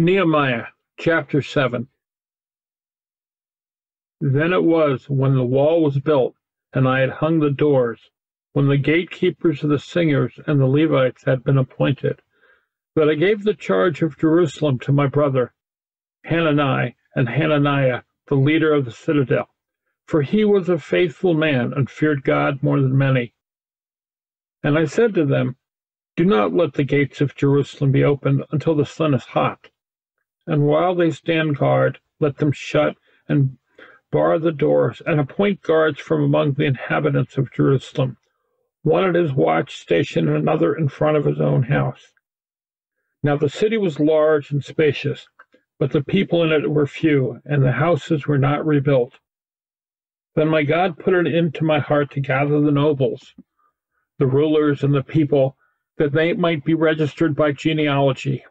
Nehemiah chapter 7. Then it was, when the wall was built, and I had hung the doors, when the gatekeepers of the singers and the Levites had been appointed, that I gave the charge of Jerusalem to my brother Hanani and Hananiah, the leader of the citadel, for he was a faithful man and feared God more than many. And I said to them, do not let the gates of Jerusalem be opened until the sun is hot. And while they stand guard, let them shut and bar the doors, and appoint guards from among the inhabitants of Jerusalem, one at his watch station and another in front of his own house. Now the city was large and spacious, but the people in it were few, and the houses were not rebuilt. Then my God put it into my heart to gather the nobles, the rulers, and the people, that they might be registered by genealogy.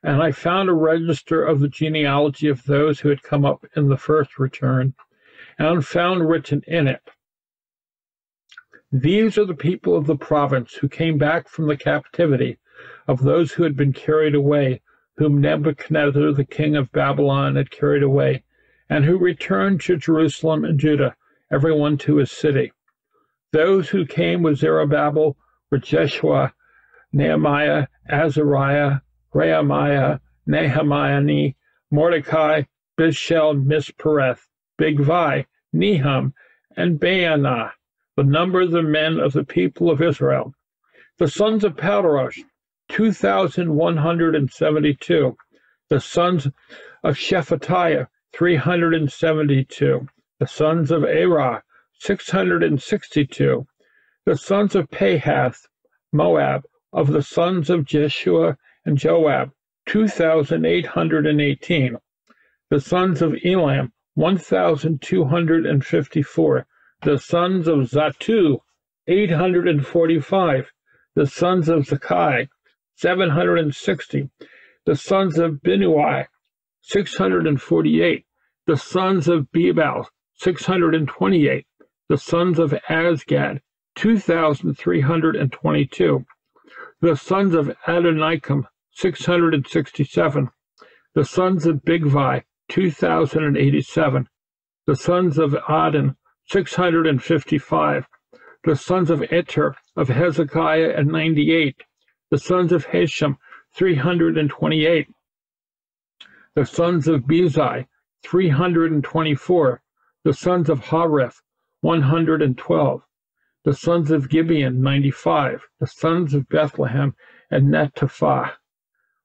And I found a register of the genealogy of those who had come up in the first return, and found written in it, these are the people of the province who came back from the captivity of those who had been carried away, whom Nebuchadnezzar the king of Babylon had carried away, and who returned to Jerusalem and Judah, every one to his city. Those who came with Zerubbabel were Jeshua, Nehemiah, Azariah, Rehemiah, Nehemiah, Mordecai, Bishel, Mispereth, Bigvai, Nehum, and Baanah, the number of the men of the people of Israel. The sons of Parosh, 2,172. The sons of Shephatiah, 372. The sons of Arah, 662. The sons of Pahath, Moab, of the sons of Jeshua and Joab, 2,818. The sons of Elam, 1,254. The sons of Zatu, 845. The sons of Zakai, 760. The sons of Binnui, 648. The sons of Bebal, 628. The sons of Azgad, 2,322. The sons of Adonikam, 667. The sons of Bigvai, 2,087. The sons of Adon, 655. The sons of Eter of Hezekiah, and 98. The sons of Hashem, 328. The sons of Bezai, 324. The sons of Hareth, 112. The sons of Gibeon, 95. The sons of Bethlehem and Netophah,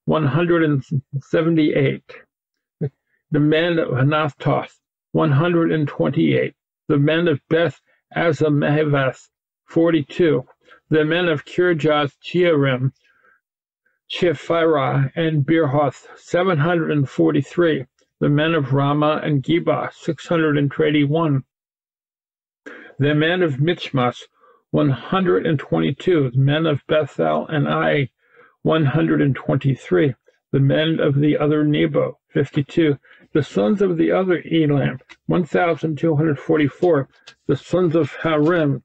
178. The men of Anathoth, 128. The men of Beth Azamaveth, 42. The men of Kirjath Jearim, Chephirah, and Beerhoth, 743. The men of Ramah and Geba, 681. The men of Michmas, 122. The men of Bethel and Ai, 123. The men of the other Nebo, 52. The sons of the other Elam, 1,244. The sons of Harim,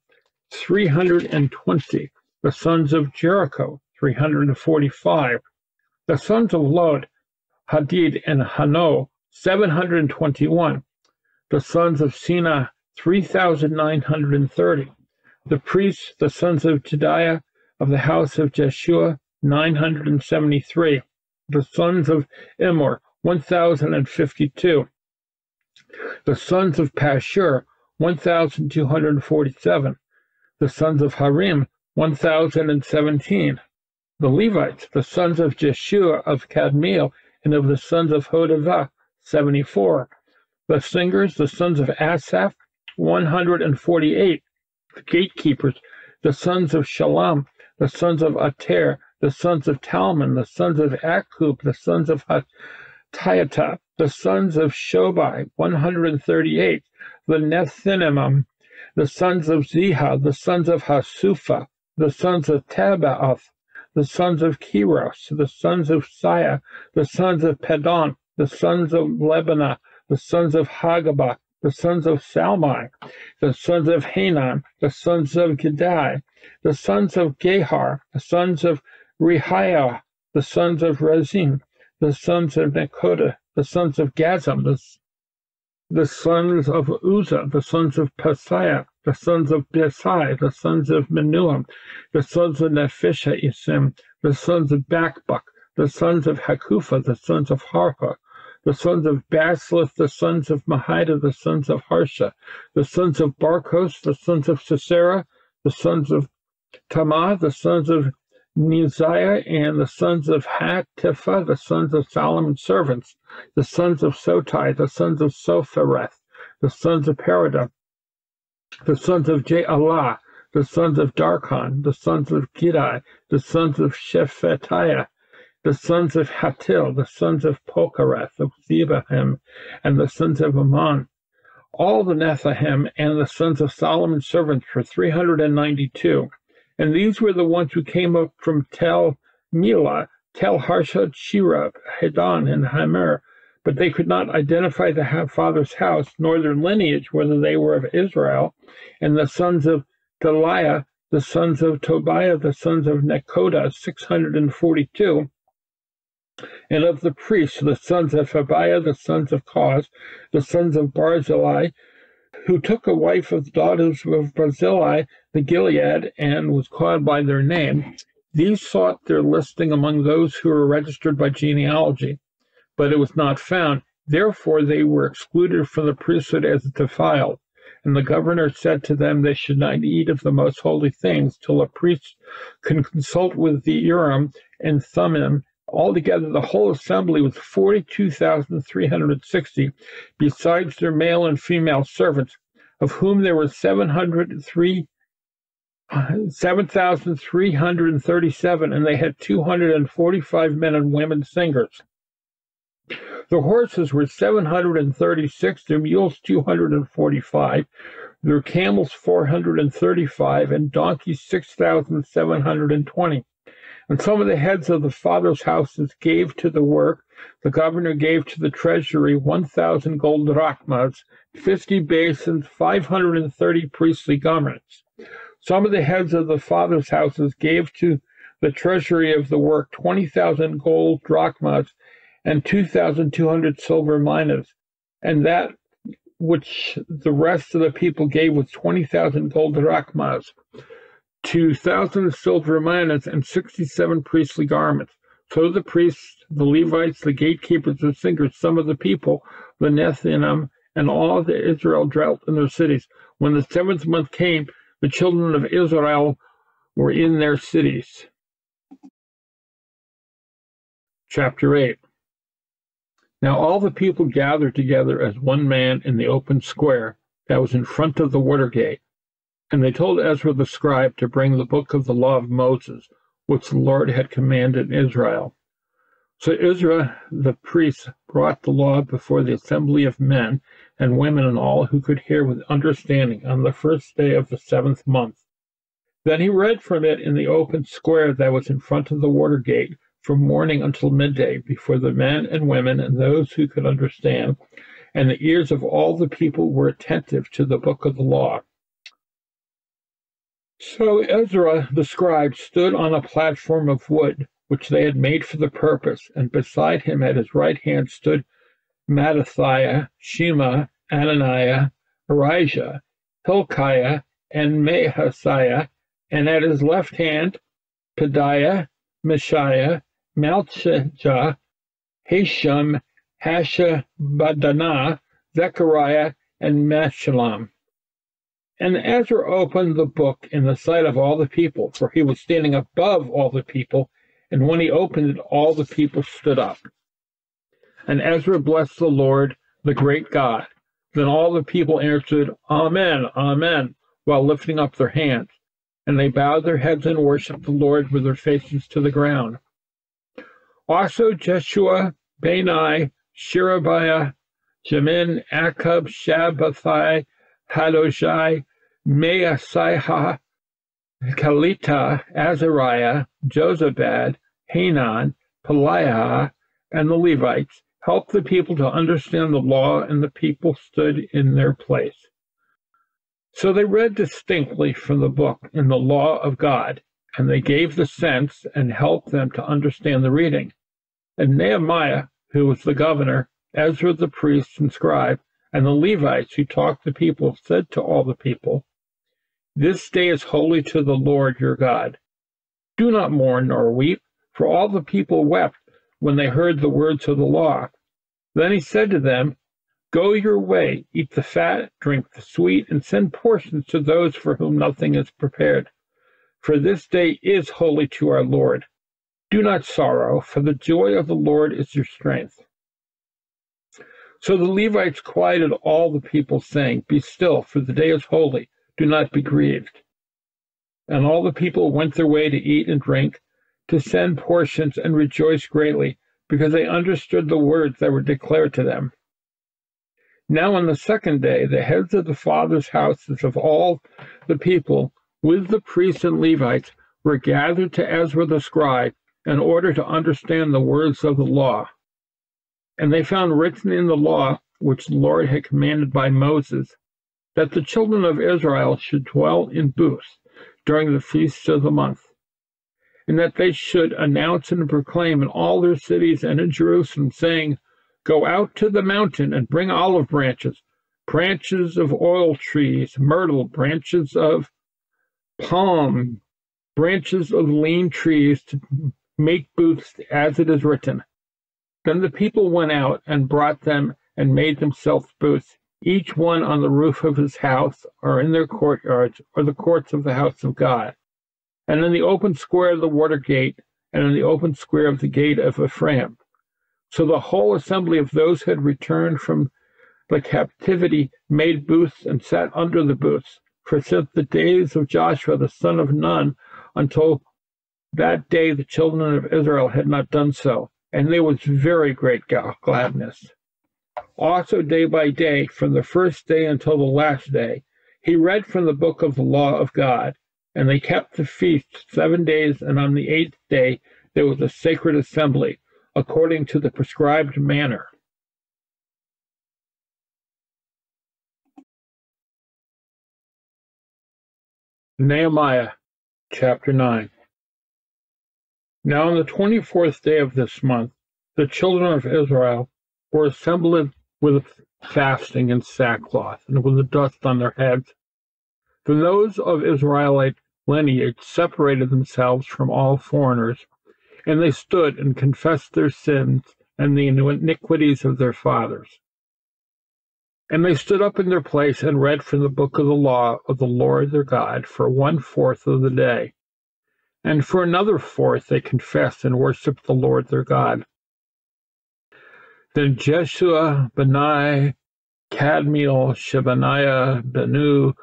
320. The sons of Jericho, 345. The sons of Lod, Hadid, and Hano, 721. The sons of Sina, 3,930. The priests, the sons of Jediah of the house of Jeshua, 973. The sons of Immer, 1,052. The sons of Pashur, 1,247. The sons of Harim, 1,017. The Levites, the sons of Jeshua of Kadmiel, and of the sons of Hodavah, 74. The singers, the sons of Asaph, 148. The gatekeepers, the sons of Shalom, the sons of Ater, the sons of Talmon, the sons of Akub, the sons of Hatayata, the sons of Shobai, 138. The Nethinim, the sons of Ziha, the sons of Hasufa, the sons of Tabaoth, the sons of Keros, the sons of Sia, the sons of Pedon, the sons of Lebanah, the sons of Hagabah, the sons of Salmai, the sons of Hanan, the sons of Gedai, the sons of Gehar, the sons of Rehiah, the sons of Rezin, the sons of Nekoda, the sons of Gazam, the sons of Uzzah, the sons of Pasiah, the sons of Besai, the sons of Menuam, the sons of Nephishah-Isim, the sons of Bakbuk, the sons of Hakupha, the sons of Harha, the sons of Baslith, the sons of Mahida, the sons of Harsha, the sons of Barkos, the sons of Sisera, the sons of Tamah, the sons of Neziah, and the sons of Hatipha, the sons of Solomon's servants, the sons of Sotai, the sons of Sophereth, the sons of Perida, the sons of Jaala, the sons of Darkon, the sons of Gidai, the sons of Shephatiah, the sons of Hatil, the sons of Pokereth, of Zebahim, and the sons of Ammon, all the Nethaim, and the sons of Solomon's servants were 392. And these were the ones who came up from Tel Milah, Tel Harsha, Shirah, Hedon, and Hamer, but they could not identify the father's house, nor their lineage, whether they were of Israel. And the sons of Deliah, the sons of Tobiah, the sons of Nekoda, 642. And of the priests, the sons of Habiah, the sons of Koz, the sons of Barzillai, who took a wife of the daughters of Barzillai the Gilead, and was called by their name. These sought their listing among those who were registered by genealogy, but it was not found. Therefore they were excluded from the priesthood as defiled. And the governor said to them, they should not eat of the most holy things till a priest can consult with the Urim and Thummim. Altogether, the whole assembly was 42,360, besides their male and female servants, of whom there were 7,337, and they had 245 men and women singers. The horses were 736, their mules 245, their camels 435, and donkeys 6,720. And some of the heads of the fathers' houses gave to the work. The governor gave to the treasury 1,000 gold drachmas, 50 basins, 530 priestly garments. Some of the heads of the fathers' houses gave to the treasury of the work 20,000 gold drachmas and 2,200 silver minas. And that which the rest of the people gave was 20,000 gold drachmas, 2,000 silver minas, and 67 priestly garments. So the priests, the Levites, the gatekeepers, the singers, some of the people, the Nethinim, and all the Israel dwelt in their cities. When the 7th month came, the children of Israel were in their cities. Chapter 8. Now all the people gathered together as one man in the open square that was in front of the water gate. And they told Ezra the scribe to bring the book of the law of Moses, which the Lord had commanded Israel. So Ezra the priest brought the law before the assembly of men and women and all who could hear with understanding on the first day of the 7th month. Then he read from it in the open square that was in front of the water gate from morning until midday before the men and women and those who could understand, and the ears of all the people were attentive to the book of the law. So Ezra the scribe stood on a platform of wood, which they had made for the purpose, and beside him at his right hand stood Mattithiah, Shema, Ananiah, Arijah, Hilkiah, and Mahasiah, and at his left hand Pedaiah, Mishiah, Malchijah, Hashum, Hashabaddanah, Zechariah, and Meshullam. And Ezra opened the book in the sight of all the people, for he was standing above all the people, and when he opened it, all the people stood up. And Ezra blessed the Lord, the great God. Then all the people answered, Amen, Amen, while lifting up their hands. And they bowed their heads and worshipped the Lord with their faces to the ground. Also Jeshua, Bani, Sherebiah, Jamin, Akab, Shabbathai, Hadoshai, Maaseiah, Kelita, Azariah, Jozabad, Hanan, Peliah, and the Levites helped the people to understand the law, and the people stood in their place. So they read distinctly from the book in the law of God, and they gave the sense and helped them to understand the reading. And Nehemiah, who was the governor, Ezra the priest and scribe, and the Levites who taught the people, said to all the people, "This day is holy to the Lord your God. Do not mourn nor weep," for all the people wept when they heard the words of the law. Then he said to them, "Go your way, eat the fat, drink the sweet, and send portions to those for whom nothing is prepared. For this day is holy to our Lord. Do not sorrow, for the joy of the Lord is your strength." So the Levites quieted all the people, saying, "Be still, for the day is holy. Do not be grieved." And all the people went their way to eat and drink, to send portions, and rejoiced greatly, because they understood the words that were declared to them. Now on the second day, the heads of the fathers' houses of all the people, with the priests and Levites, were gathered to Ezra the scribe, in order to understand the words of the law. And they found written in the law, which the Lord had commanded by Moses, that the children of Israel should dwell in booths during the feasts of the month, and that they should announce and proclaim in all their cities and in Jerusalem, saying, "Go out to the mountain and bring olive branches, branches of oil trees, myrtle, branches of palm, branches of lean trees, to make booths as it is written." Then the people went out and brought them and made themselves booths, each one on the roof of his house, or in their courtyards, or the courts of the house of God, and in the open square of the water gate, and in the open square of the gate of Ephraim. So the whole assembly of those who had returned from the captivity made booths and sat under the booths. For since the days of Joshua the son of Nun until that day the children of Israel had not done so, and there was very great gladness. Also day by day, from the first day until the last day, he read from the book of the law of God, and they kept the feast 7 days, and on the 8th day there was a sacred assembly, according to the prescribed manner. Nehemiah chapter 9. Now on the 24th day of this month, the children of Israel were assembled with fasting and sackcloth, and with the dust on their heads. For those of Israelite lineage separated themselves from all foreigners, and they stood and confessed their sins and the iniquities of their fathers. And they stood up in their place and read from the book of the law of the Lord their God for 1/4 of the day. And for another fourth they confessed and worshipped the Lord their God. Then Jeshua, Benai, Kadmiel, Shebaniah, Benu,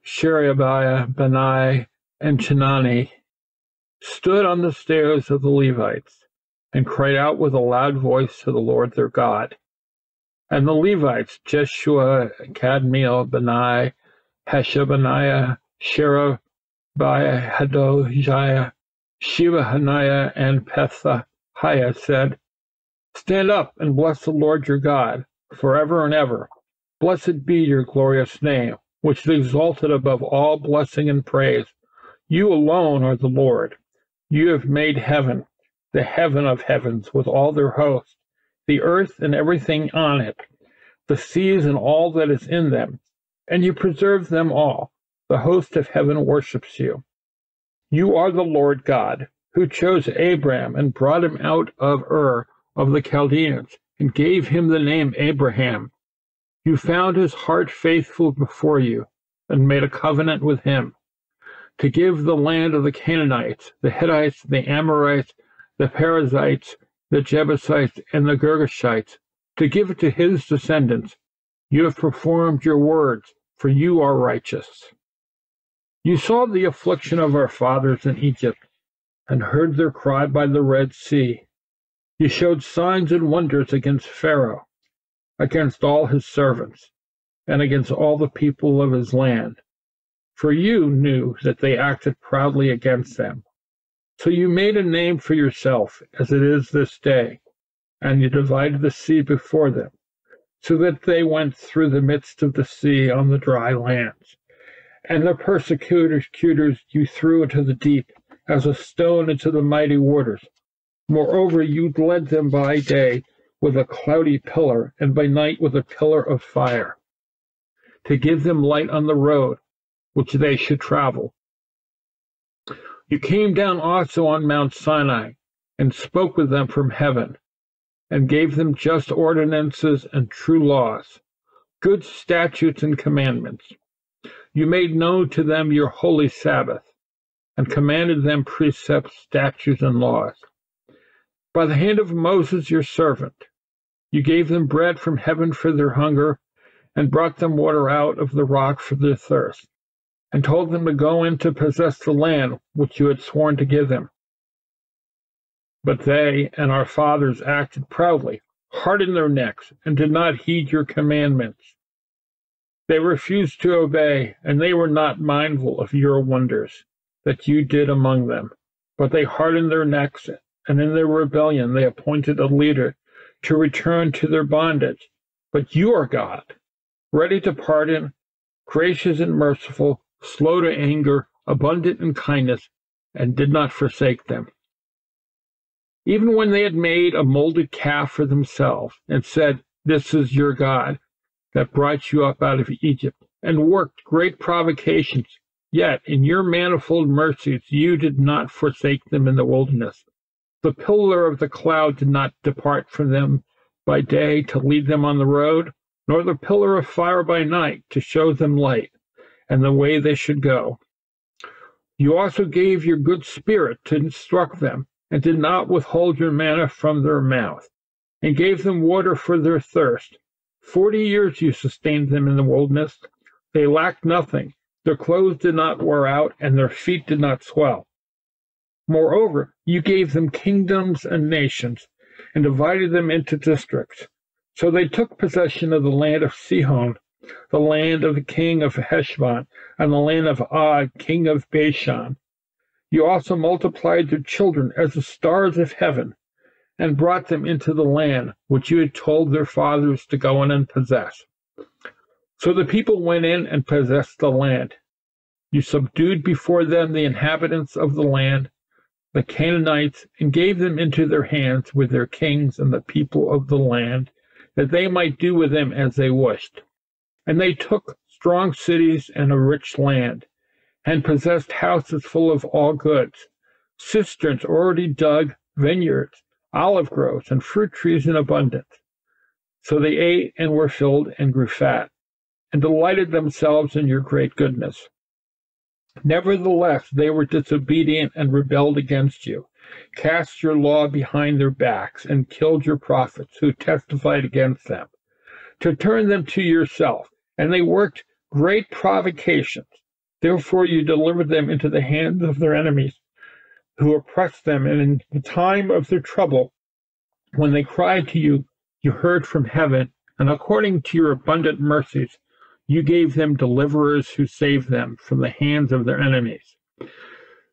Sherebiah, Benai, and Chenani stood on the stairs of the Levites, and cried out with a loud voice to the Lord their God. And the Levites, Jeshua, Kadmiel, Benai, Hashabaniah, Sherebiah, Hadohiah, Shebaniah, and Pethahiah said, "Stand up and bless the Lord your God, forever and ever. Blessed be your glorious name, which is exalted above all blessing and praise. You alone are the Lord. You have made heaven, the heaven of heavens, with all their host, the earth and everything on it, the seas and all that is in them, and you preserve them all. The host of heaven worships you. You are the Lord God, who chose Abram and brought him out of Ur of the Chaldeans, and gave him the name Abraham. You found his heart faithful before you, and made a covenant with him, to give the land of the Canaanites, the Hittites, the Amorites, the Perizzites, the Jebusites, and the Girgashites, to give it to his descendants. You have performed your words, for you are righteous. You saw the affliction of our fathers in Egypt, and heard their cry by the Red Sea. You showed signs and wonders against Pharaoh, against all his servants, and against all the people of his land. For you knew that they acted proudly against them. So you made a name for yourself, as it is this day, and you divided the sea before them, so that they went through the midst of the sea on the dry lands. And the persecutors you threw into the deep, as a stone into the mighty waters. Moreover, you led them by day with a cloudy pillar, and by night with a pillar of fire, to give them light on the road which they should travel. You came down also on Mount Sinai, and spoke with them from heaven, and gave them just ordinances and true laws, good statutes and commandments. You made known to them your holy Sabbath, and commanded them precepts, statutes, and laws. By the hand of Moses your servant, you gave them bread from heaven for their hunger, and brought them water out of the rock for their thirst, and told them to go in to possess the land which you had sworn to give them. But they and our fathers acted proudly, hardened their necks, and did not heed your commandments. They refused to obey, and they were not mindful of your wonders that you did among them. But they hardened their necks, and in their rebellion they appointed a leader to return to their bondage. But you are God, ready to pardon, gracious and merciful, slow to anger, abundant in kindness, and did not forsake them. Even when they had made a molded calf for themselves, and said, "This is your God, that brought you up out of Egypt," and worked great provocations, yet in your manifold mercies you did not forsake them in the wilderness. The pillar of the cloud did not depart from them by day to lead them on the road, nor the pillar of fire by night to show them light and the way they should go. You also gave your good spirit to instruct them, and did not withhold your manna from their mouth, and gave them water for their thirst. 40 years you sustained them in the wilderness. They lacked nothing. Their clothes did not wear out, and their feet did not swell. Moreover, you gave them kingdoms and nations, and divided them into districts. So they took possession of the land of Sihon, the land of the king of Heshbon, and the land of Og, king of Bashan. You also multiplied their children as the stars of heaven, and brought them into the land which you had told their fathers to go in and possess. So the people went in and possessed the land. You subdued before them the inhabitants of the land, the Canaanites, and gave them into their hands with their kings and the people of the land, that they might do with them as they wished. And they took strong cities and a rich land, and possessed houses full of all goods, cisterns already dug, vineyards, olive groves, and fruit trees in abundance. So they ate and were filled and grew fat, and delighted themselves in your great goodness. Nevertheless, they were disobedient and rebelled against you, cast your law behind their backs, and killed your prophets who testified against them, to turn them to yourself, and they worked great provocations. Therefore you delivered them into the hands of their enemies, who oppressed them, and in the time of their trouble, when they cried to you, you heard from heaven, and according to your abundant mercies, you gave them deliverers who saved them from the hands of their enemies.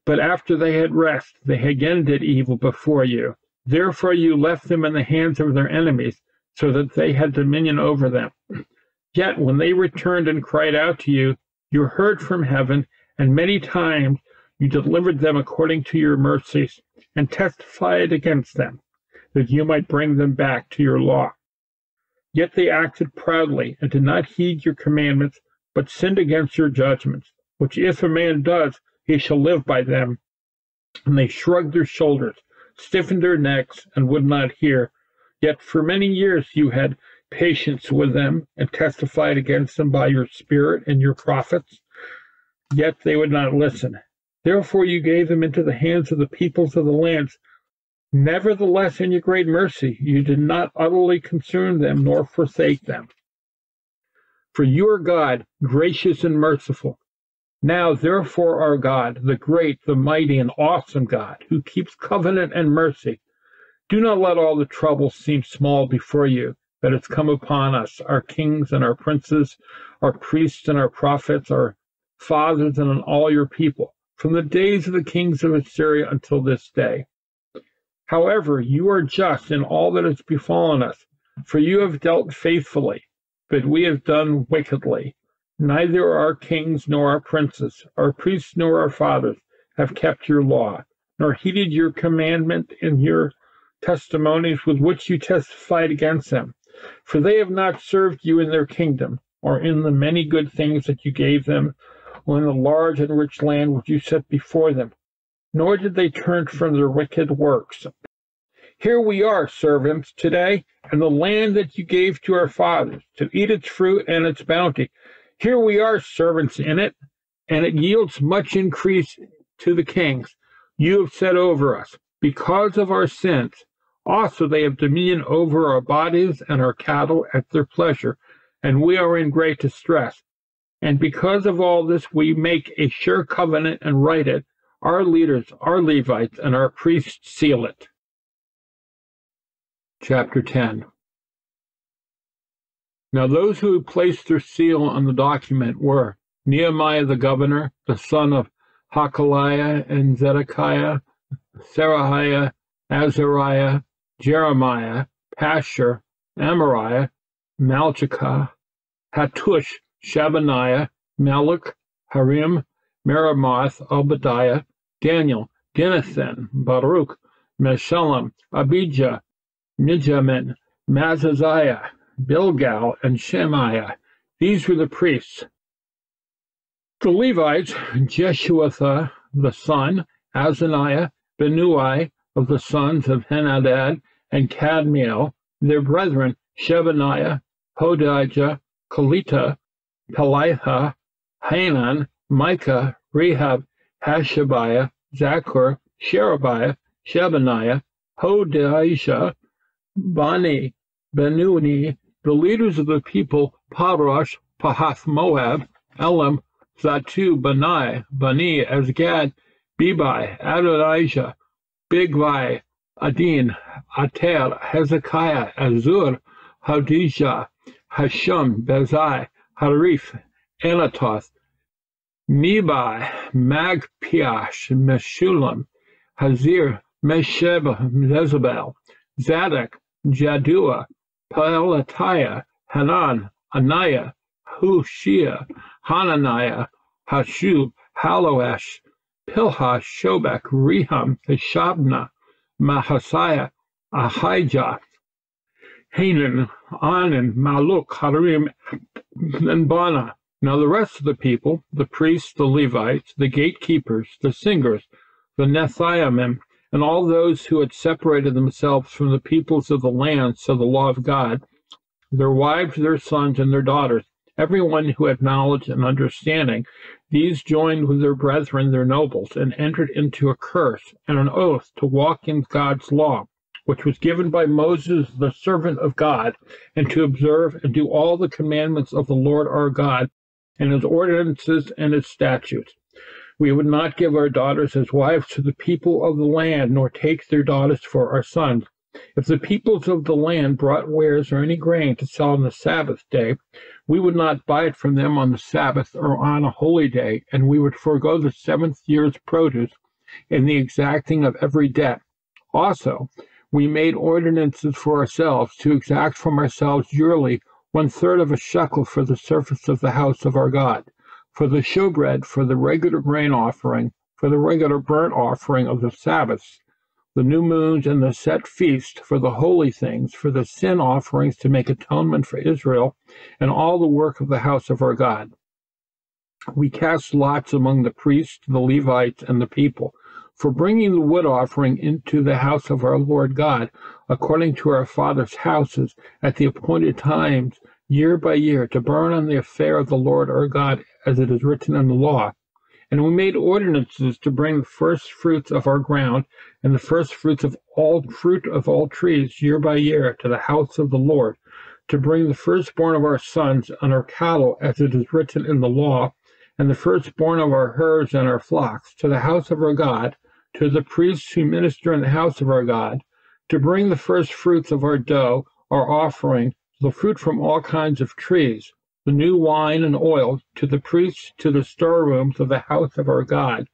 But after they had rest, they again did evil before you. Therefore you left them in the hands of their enemies, so that they had dominion over them. Yet when they returned and cried out to you, you heard from heaven, and many times you delivered them according to your mercies, and testified against them, that you might bring them back to your law. Yet they acted proudly, and did not heed your commandments, but sinned against your judgments, which if a man does, he shall live by them. And they shrugged their shoulders, stiffened their necks, and would not hear. Yet for many years you had patience with them, and testified against them by your spirit and your prophets. Yet they would not listen. Therefore you gave them into the hands of the peoples of the lands. Nevertheless, in your great mercy, you did not utterly consume them, nor forsake them. For you are God, gracious and merciful. Now, therefore, our God, the great, the mighty, and awesome God, who keeps covenant and mercy, do not let all the troubles seem small before you that has come upon us, our kings and our princes, our priests and our prophets, our fathers, and on all your people, from the days of the kings of Assyria until this day. However, you are just in all that has befallen us, for you have dealt faithfully, but we have done wickedly. Neither our kings nor our princes, our priests nor our fathers have kept your law, nor heeded your commandment in your testimonies with which you testified against them. For they have not served you in their kingdom, or in the many good things that you gave them, or in the large and rich land which you set before them, nor did they turn from their wicked works. Here we are, servants, today, and the land that you gave to our fathers, to eat its fruit and its bounty. Here we are, servants in it, and it yields much increase to the kings you have set over us. Because of our sins, also they have dominion over our bodies and our cattle at their pleasure, and we are in great distress. And because of all this we make a sure covenant and write it. Our leaders, our Levites, and our priests seal it. Chapter 10. Now those who placed their seal on the document were Nehemiah the governor, the son of Hakaliah, and Zedekiah, Serahiah, Azariah, Jeremiah, Pashur, Amariah, Malchikah, Hattush, Shabaniah, Maluk, Harim, Meremoth, Obadiah, Daniel, Ginnathan, Baruch, Meshullam, Abijah, Mijamin, Mazaziah, Bilgal, and Shemaiah. These were the priests. The Levites, Jeshuatha the son, Azaniah, Benui of the sons of Henadad, and Kadmiel, their brethren, Shebaniah, Hodijah, Kalita, Pelaiah, Hanan, Micah, Rehab, Hashabiah, Zachor, Sherebiah, Shebaniah, Hodijah, Bani, Benuni, the leaders of the people, Parosh, Pahath Moab, Elam, Zatu, Bani, Azgad, Bebai, Adonijah, Bigvai, Adin, Atel, Hezekiah, Azur, Hodijah, Hashum, Bezai, Harif, Anatoth, Nebai, Magpiash, Meshullam, Hazir, Mesheba, Jezebel, Zadok, Jaddua, Pelatiah, Hanan, Anaiah, Hushia, Hananiah, Hashub, Haloesh, Pilhash, Shobek, Rehum, Hashabna, Mahasiah, Ahijah, Hanan, Anan, Maluk, Harim, and Bana. Now the rest of the people, the priests, the Levites, the gatekeepers, the singers, the Nethiamim, and all those who had separated themselves from the peoples of the land to the law of God, their wives, their sons, and their daughters, everyone who had knowledge and understanding, these joined with their brethren, their nobles, and entered into a curse and an oath to walk in God's law, which was given by Moses, the servant of God, and to observe and do all the commandments of the Lord our God, and his ordinances and his statutes. We would not give our daughters as wives to the people of the land, nor take their daughters for our sons. If the peoples of the land brought wares or any grain to sell on the Sabbath day, we would not buy it from them on the Sabbath or on a holy day, and we would forego the 7th year's produce in the exacting of every debt. Also, we made ordinances for ourselves to exact from ourselves yearly 1/3 of a shekel for the service of the house of our God, for the showbread, for the regular grain offering, for the regular burnt offering of the Sabbaths, the new moons, and the set feast, for the holy things, for the sin offerings to make atonement for Israel, and all the work of the house of our God. We cast lots among the priests, the Levites, and the people, for bringing the wood offering into the house of our Lord God, according to our fathers' houses, at the appointed times, year by year, to burn on the affair of the Lord our God, as it is written in the law. And we made ordinances to bring the first fruits of our ground, and the first fruits of all fruit of all trees, year by year, to the house of the Lord, to bring the firstborn of our sons and our cattle, as it is written in the law, and the firstborn of our herds and our flocks, to the house of our God, to the priests who minister in the house of our God, to bring the first fruits of our dough, our offering, the fruit from all kinds of trees, the new wine and oil, to the priests, to the storerooms of the house of our God,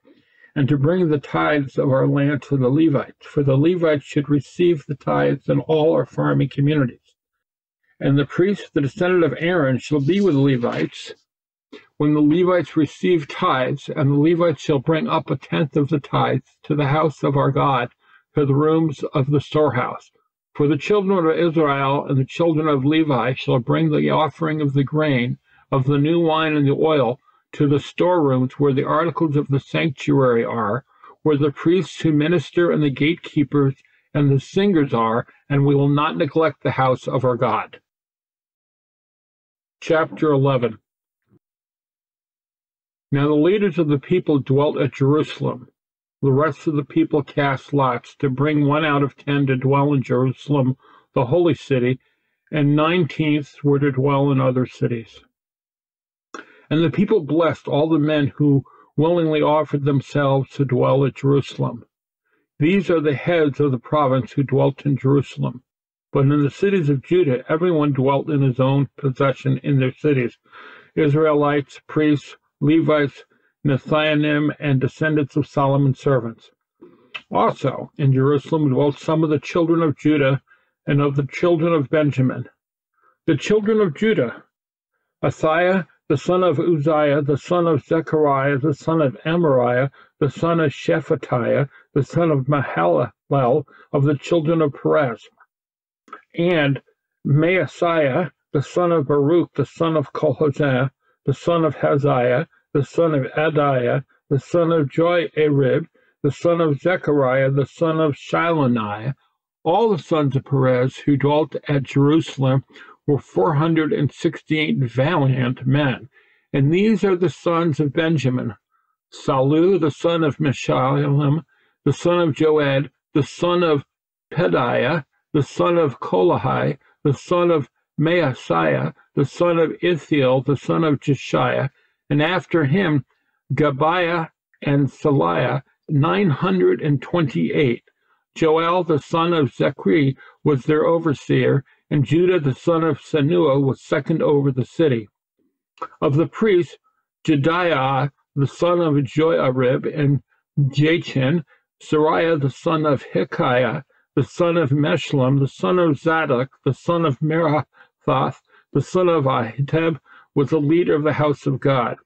and to bring the tithes of our land to the Levites, for the Levites should receive the tithes in all our farming communities. And the priests, the descendant of Aaron, shall be with the Levites when the Levites receive tithes, and the Levites shall bring up 1/10 of the tithes to the house of our God, for the rooms of the storehouse. For the children of Israel and the children of Levi shall bring the offering of the grain, of the new wine and the oil, to the storerooms where the articles of the sanctuary are, where the priests who minister and the gatekeepers and the singers are, and we will not neglect the house of our God. Chapter 11. Now the leaders of the people dwelt at Jerusalem. The rest of the people cast lots to bring 1 out of 10 to dwell in Jerusalem, the holy city, and 19 were to dwell in other cities. And the people blessed all the men who willingly offered themselves to dwell at Jerusalem. These are the heads of the province who dwelt in Jerusalem. But in the cities of Judah, everyone dwelt in his own possession in their cities: Israelites, priests, Levites, Nethianim, and descendants of Solomon's servants. Also in Jerusalem dwelt some of the children of Judah and of the children of Benjamin. The children of Judah: Asaiah, the son of Uzziah, the son of Zechariah, the son of Amariah, the son of Shephatiah, the son of Mahalalel, of the children of Perez, and Maaseiah, the son of Baruch, the son of Kolhozeh, the son of Haziah, the son of Adiah, the son of Joiarib, the son of Zechariah, the son of Shiloniah. All the sons of Perez who dwelt at Jerusalem were 468 valiant men. And these are the sons of Benjamin: Salu, the son of Meshullam, the son of Joed, the son of Pedaiah, the son of Kolahai, the son of Maaseiah, the son of Ithiel, the son of Jeshiah, and after him Gabiah and Saliah, 928. Joel, the son of Zechri, was their overseer, and Judah, the son of Senua, was second over the city. Of the priests, Jedaiah, the son of Joiarib, and Jachin, Sariah, the son of Hilkiah, the son of Meshullam, the son of Zadok, the son of Merathoth, the son of Ahitub, was the leader of the house of God.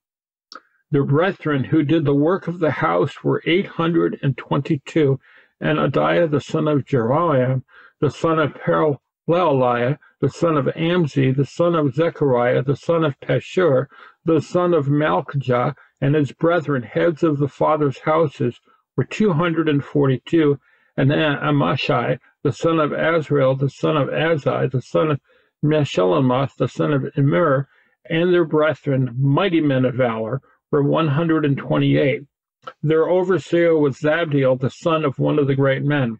Their brethren who did the work of the house were 822, and Adiah, the son of Jeroam, the son of Peraleliah, the son of Amzi, the son of Zechariah, the son of Pashur, the son of Malchijah, and his brethren, heads of the fathers' houses, were 242, and Amashai, the son of Azrael, the son of Azai, the son of Meshillemoth, the son of Immer, and their brethren, mighty men of valor, were 128. Their overseer was Zabdiel, the son of one of the great men.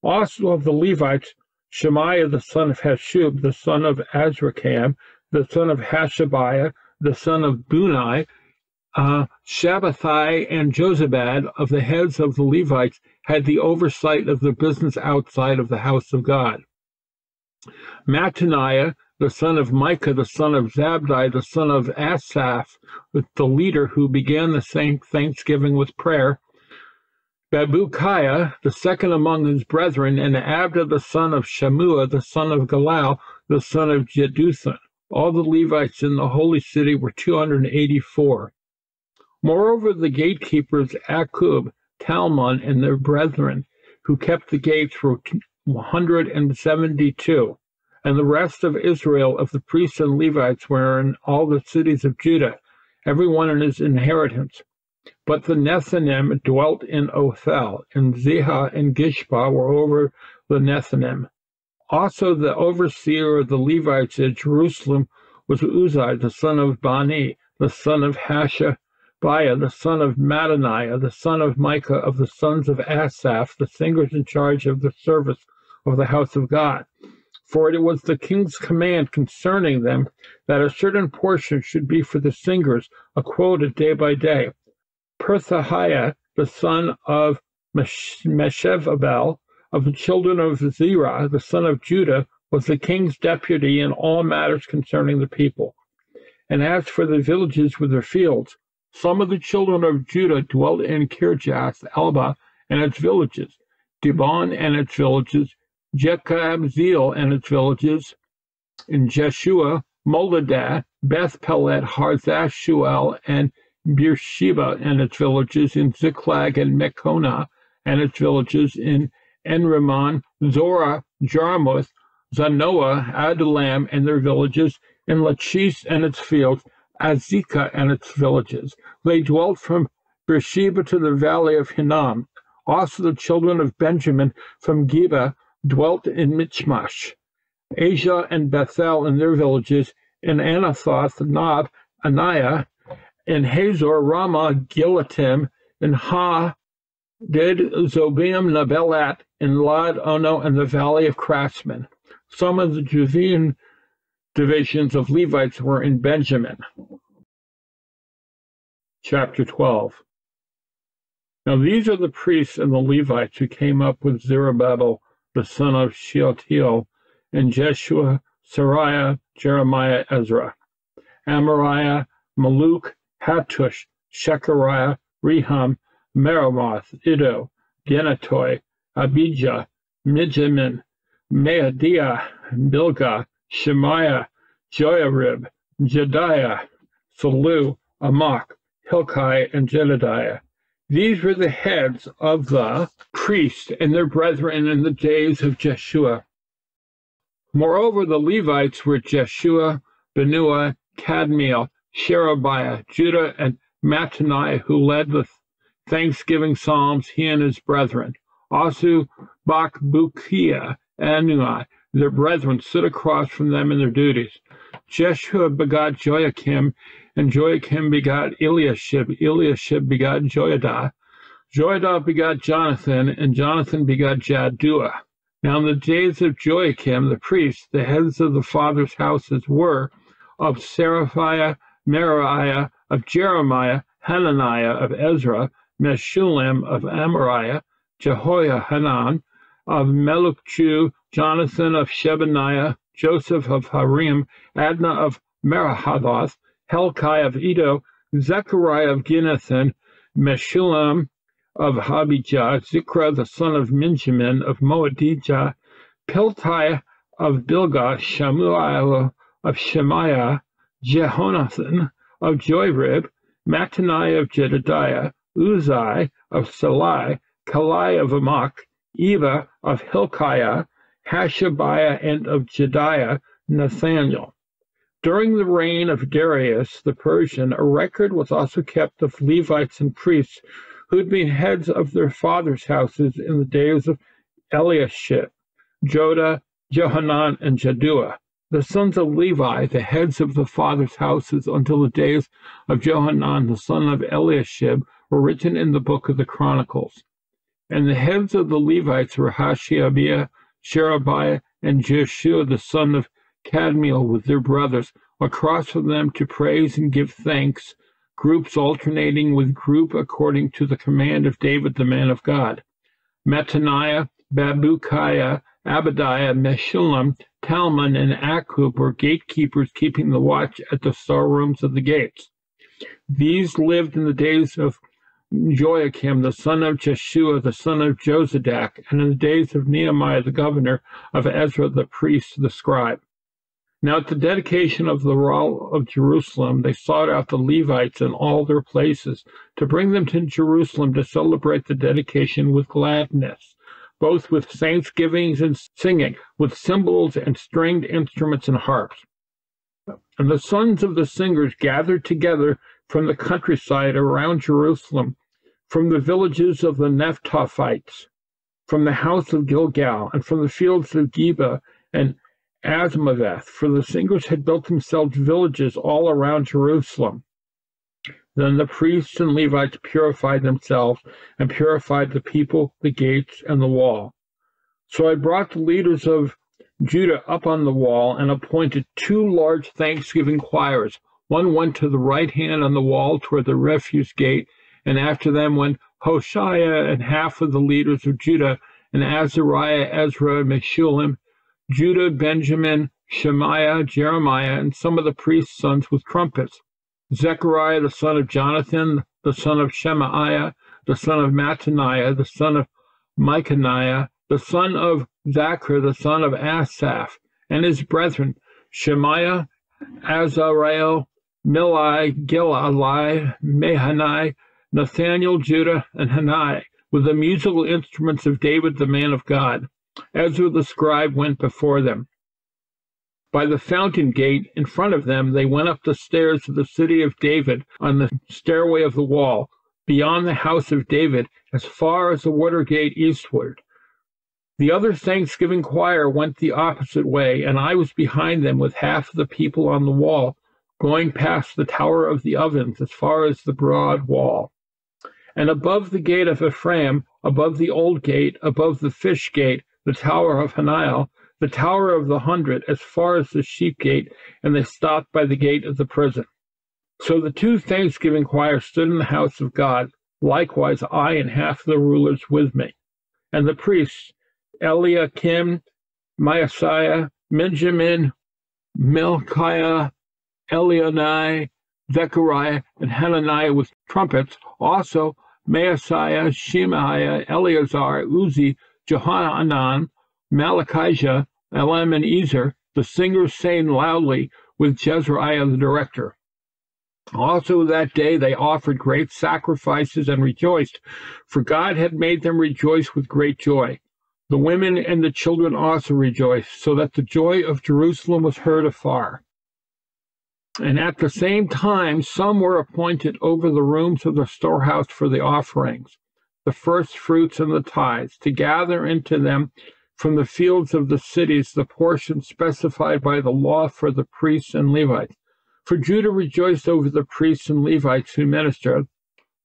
Also of the Levites, Shemaiah, the son of Hashub, the son of Azrikam, the son of Hashabiah, the son of Bunai, Shabbathai, and Jozabad, of the heads of the Levites, had the oversight of the business outside of the house of God. Mattaniah, the son of Micah, the son of Zabdi, the son of Asaph, the leader who began the same thanksgiving with prayer. Babukiah, the second among his brethren, and Abda, the son of Shammua, the son of Galal, the son of Jeduthun. All the Levites in the holy city were 284. Moreover, the gatekeepers Akub, Talmon, and their brethren, who kept the gates, were 172. And the rest of Israel, of the priests and Levites, were in all the cities of Judah, every one in his inheritance. But the Nethinim dwelt in Othel, and Ziha and Gishpa were over the Nethinim. Also the overseer of the Levites at Jerusalem was Uzziah, the son of Bani, the son of Hashabiah, the son of Mattaniah, the son of Micah, of the sons of Asaph, the singers in charge of the service of the house of God. For it was the king's command concerning them that a certain portion should be for the singers, a quota day by day. Perthahiah, the son of Meshezabel, of the children of Zerah, the son of Judah, was the king's deputy in all matters concerning the people. And as for the villages with their fields, some of the children of Judah dwelt in Kirjath Alba and its villages, Dibon and its villages, Jekabzeel and its villages, in Jeshua, Moladah, Beth Pelet, Harzath Shuel, and Beersheba and its villages, in Ziklag and Mekona, and its villages, in Enrimmon, Zorah, Jarmuth, Zanoah, Adullam and their villages, in Lachish and its fields, Azekah and its villages. They dwelt from Beersheba to the valley of Hinnom. Also the children of Benjamin from Geba dwelt in Michmash, Asia and Bethel and their villages, in Anathoth, Nob, Aniah, in Hazor, Ramah, Gilatim, in Ha, Did, Zobeim, Nabelat, in Lad, Ono, and the valley of craftsmen. Some of the Judean divisions of Levites were in Benjamin. Chapter 12. Now these are the priests and the Levites who came up with Zerubbabel, the son of Shealtiel, and Jeshua, Sariah, Jeremiah, Ezra, Amariah, Maluk, Hattush, Shechariah, Rehum, Meremoth, Iddo, Genatoy, Abijah, Mijamin, Maadiah, Bilgah, Shemaiah, Joiarib, Jediah, Salu, Amok, Hilkai, and Jedediah. These were the heads of the priests and their brethren in the days of Jeshua. Moreover, the Levites were Jeshua, Benua, Kadmiel, Sherebiah, Judah, and Mattaniah, who led the thanksgiving psalms, he and his brethren. Also, Bakbukiah and Anui, their brethren, stood across from them in their duties. Jeshua begot Joachim, and Joachim begot Eliashib. Eliashib begot Joiada. Joiada begot Jonathan, and Jonathan begot Jaddua. Now in the days of Joachim the priest, the heads of the fathers' houses were of Seraphiah, Meraiah, of Jeremiah, Hananiah, of Ezra, Meshullam, of Amariah, Jehoiahanan, of Melukchu, Jonathan of Shebaniah, Joseph of Harim, Adna of Merahadhoth, Helkai of Iddo, Zechariah of Ginnathan, Meshullam of Habijah, Zikra the son of Minjamin of Moadijah, Piltai of Bilgah, Shamuel of Shemaiah, Jehonathan of Joirib, Mattaniah of Jedediah, Uzai of Salai, Kalai of Amok, Eva of Hilkiah, Hashabiah and of Jediah, Nathaniel. During the reign of Darius the Persian, a record was also kept of Levites and priests who had been heads of their fathers' houses in the days of Eliashib, Jodah, Johanan, and Jaddua. The sons of Levi, the heads of the fathers' houses until the days of Johanan, the son of Eliashib, were written in the book of the Chronicles. And the heads of the Levites were Hashabiah, Sherebiah, and Jeshua, the son of Kadmiel, with their brothers, across from them to praise and give thanks, groups alternating with group according to the command of David, the man of God. Mattaniah, Babukiah, Abadiah, Meshullam, Talmon, and Akub were gatekeepers keeping the watch at the storerooms of the gates. These lived in the days of Joachim, the son of Jeshua, the son of Josadak, and in the days of Nehemiah, the governor, of Ezra, the priest, the scribe. Now at the dedication of the wall of Jerusalem, they sought out the Levites in all their places to bring them to Jerusalem to celebrate the dedication with gladness, both with thanksgivings and singing, with cymbals and stringed instruments and harps. And the sons of the singers gathered together from the countryside around Jerusalem, from the villages of the Nephthophites, from the house of Gilgal, and from the fields of Geba and Azmaveth, for the singers had built themselves villages all around Jerusalem. Then the priests and Levites purified themselves and purified the people, the gates, and the wall. So I brought the leaders of Judah up on the wall and appointed 2 large thanksgiving choirs. One went to the right hand on the wall toward the refuse gate, and after them went Hoshea and half of the leaders of Judah, and Azariah, Ezra, Meshullam, Judah, Benjamin, Shemaiah, Jeremiah, and some of the priests' sons with trumpets. Zechariah, the son of Jonathan, the son of Shemaiah, the son of Mattaniah, the son of Micaniah, the son of Zachar, the son of Asaph, and his brethren, Shemaiah, Azarel, Milai, Gilalai, Mahani, Nathaniel, Judah, and Hanai, with the musical instruments of David the man of God. Ezra the scribe went before them. By the fountain gate in front of them, they went up the stairs to the city of David on the stairway of the wall, beyond the house of David, as far as the water gate eastward. The other thanksgiving choir went the opposite way, and I was behind them with half of the people on the wall, going past the Tower of the Ovens as far as the broad wall. And above the gate of Ephraim, above the old gate, above the fish gate, the Tower of Hananiah, the Tower of the 100, as far as the sheep gate, and they stopped by the gate of the prison. So the two thanksgiving choirs stood in the house of God, likewise I and half the rulers with me. And the priests, Eliakim, Maaseiah, Benjamin, Melchiah, Elionai, Zechariah, and Hananiah with trumpets, also Maaseiah, Shemaiah, Eleazar, Uzi, Johanan, Malachijah, Elam, and Ezer, the singers sang loudly with Jezreiah the director. Also that day they offered great sacrifices and rejoiced, for God had made them rejoice with great joy. The women and the children also rejoiced, so that the joy of Jerusalem was heard afar. And at the same time some were appointed over the rooms of the storehouse for the offerings, the first fruits and the tithes, to gather into them from the fields of the cities the portion specified by the law for the priests and Levites. For Judah rejoiced over the priests and Levites who ministered.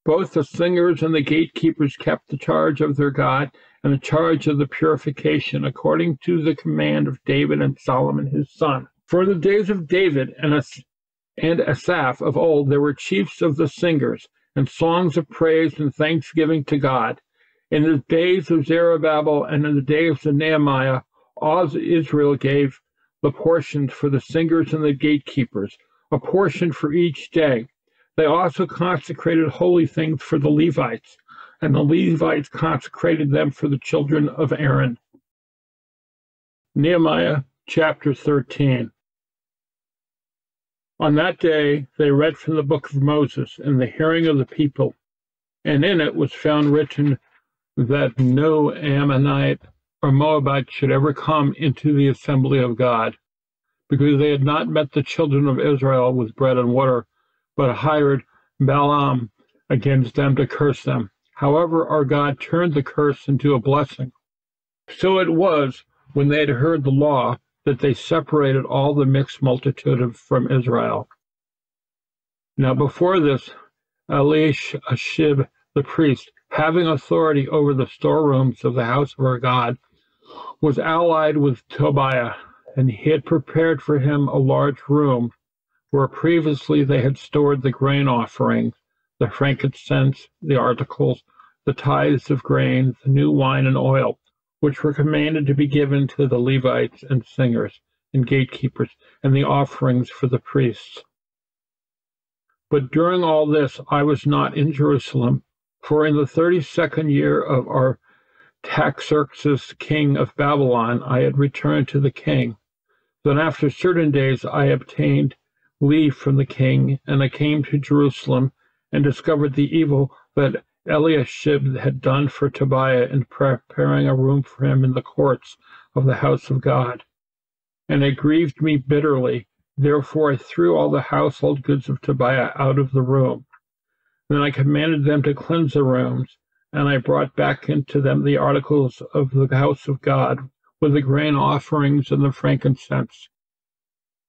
Both the singers and the gatekeepers kept the charge of their God and the charge of the purification, according to the command of David and Solomon his son. For in the days of David and Asaph of old there were chiefs of the singers, and songs of praise and thanksgiving to God. In the days of Zerubbabel and in the days of Nehemiah, all Israel gave the portions for the singers and the gatekeepers, a portion for each day. They also consecrated holy things for the Levites, and the Levites consecrated them for the children of Aaron. Nehemiah chapter 13. On that day they read from the book of Moses in the hearing of the people, and in it was found written that no Ammonite or Moabite should ever come into the assembly of God, because they had not met the children of Israel with bread and water, but hired Balaam against them to curse them. However, our God turned the curse into a blessing. So it was, when they had heard the law, that they separated all the mixed multitude from Israel. Now before this, Eliashib the priest, having authority over the storerooms of the house of our God, was allied with Tobiah, and he had prepared for him a large room, where previously they had stored the grain offerings, the frankincense, the articles, the tithes of grain, the new wine and oil, which were commanded to be given to the Levites and singers and gatekeepers, and the offerings for the priests. But during all this I was not in Jerusalem, for in the 32nd year of Artaxerxes king of Babylon I had returned to the king. Then after certain days I obtained leave from the king, and I came to Jerusalem, and discovered the evil that Eliashib had done for Tobiah in preparing a room for him in the courts of the house of God. And it grieved me bitterly. Therefore I threw all the household goods of Tobiah out of the room. Then I commanded them to cleanse the rooms, and I brought back into them the articles of the house of God, with the grain offerings and the frankincense.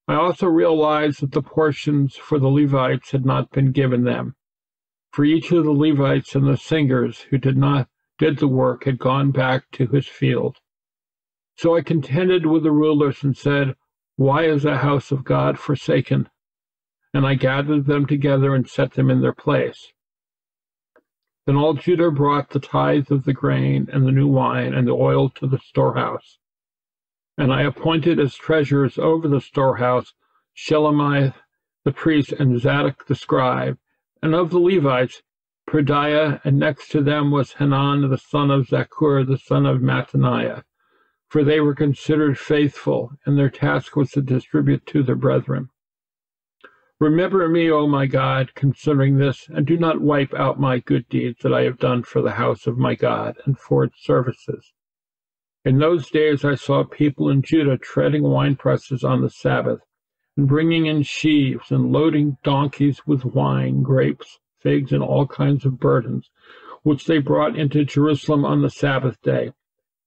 I also realized that the portions for the Levites had not been given them, for each of the Levites and the singers who did the work had gone back to his field. So I contended with the rulers and said, "Why is the house of God forsaken?" And I gathered them together and set them in their place. Then all Judah brought the tithes of the grain and the new wine and the oil to the storehouse. And I appointed as treasurers over the storehouse Shelemiah the priest and Zadok the scribe, and of the Levites, Pedaiah, and next to them was Hanan the son of Zaccur the son of Mattaniah, for they were considered faithful, and their task was to distribute to their brethren. Remember me, O my God, concerning this, and do not wipe out my good deeds that I have done for the house of my God and for its services. In those days I saw people in Judah treading winepresses on the Sabbath, and bringing in sheaves, and loading donkeys with wine, grapes, figs, and all kinds of burdens, which they brought into Jerusalem on the Sabbath day.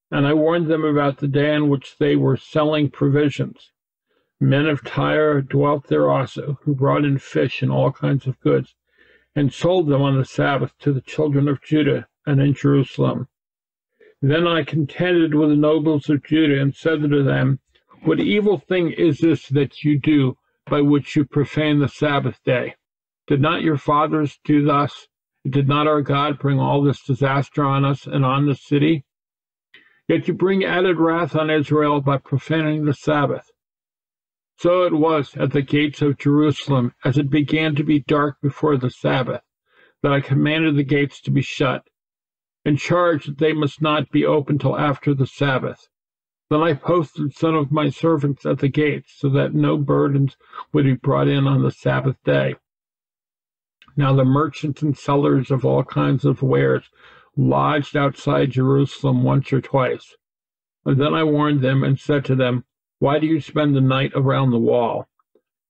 And I warned them about the day on which they were selling provisions. Men of Tyre dwelt there also, who brought in fish and all kinds of goods, and sold them on the Sabbath to the children of Judah and in Jerusalem. Then I contended with the nobles of Judah, and said to them, What evil thing is this that you do, by which you profane the Sabbath day? Did not your fathers do thus? Did not our God bring all this disaster on us and on the city? Yet you bring added wrath on Israel by profaning the Sabbath. So it was at the gates of Jerusalem, as it began to be dark before the Sabbath, that I commanded the gates to be shut, and charged that they must not be opened till after the Sabbath. Then I posted some of my servants at the gates, so that no burdens would be brought in on the Sabbath day. Now the merchants and sellers of all kinds of wares lodged outside Jerusalem once or twice. And then I warned them and said to them, Why do you spend the night around the wall?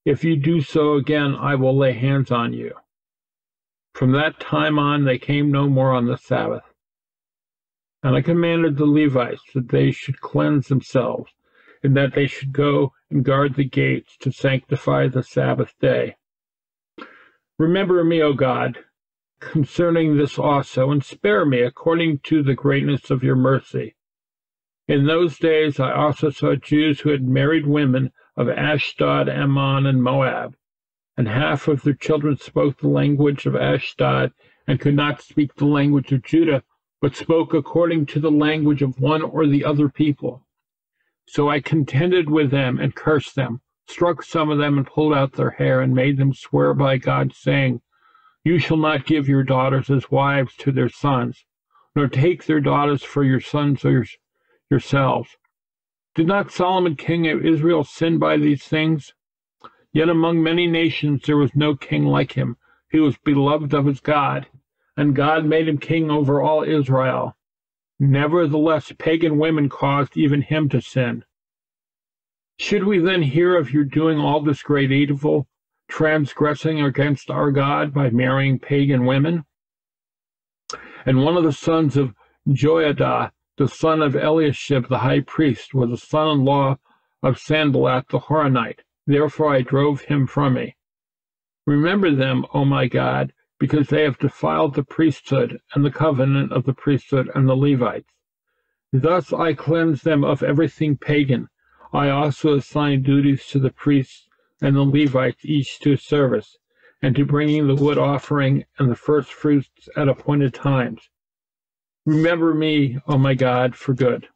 If you do so again, I will lay hands on you. From that time on they came no more on the Sabbath. And I commanded the Levites that they should cleanse themselves, and that they should go and guard the gates to sanctify the Sabbath day. Remember me, O God, concerning this also, and spare me according to the greatness of your mercy. In those days I also saw Jews who had married women of Ashdod, Ammon, and Moab, and half of their children spoke the language of Ashdod, and could not speak the language of Judah, but spoke according to the language of one or the other people. So I contended with them and cursed them, struck some of them and pulled out their hair, and made them swear by God, saying, You shall not give your daughters as wives to their sons, nor take their daughters for your sons or yourselves. Did not Solomon king of Israel sin by these things? Yet among many nations there was no king like him. He was beloved of his God, and God made him king over all Israel. Nevertheless, pagan women caused even him to sin. Should we then hear of your doing all this great evil, transgressing against our God by marrying pagan women? And one of the sons of Joiada, the son of Eliashib the high priest, was a son-in-law of Sanballat the Horonite. Therefore I drove him from me. Remember them, O my God, because they have defiled the priesthood and the covenant of the priesthood and the Levites. Thus I cleanse them of everything pagan. I also assign duties to the priests and the Levites, each to his service, and to bringing the wood offering and the first fruits at appointed times. Remember me, O my God, for good.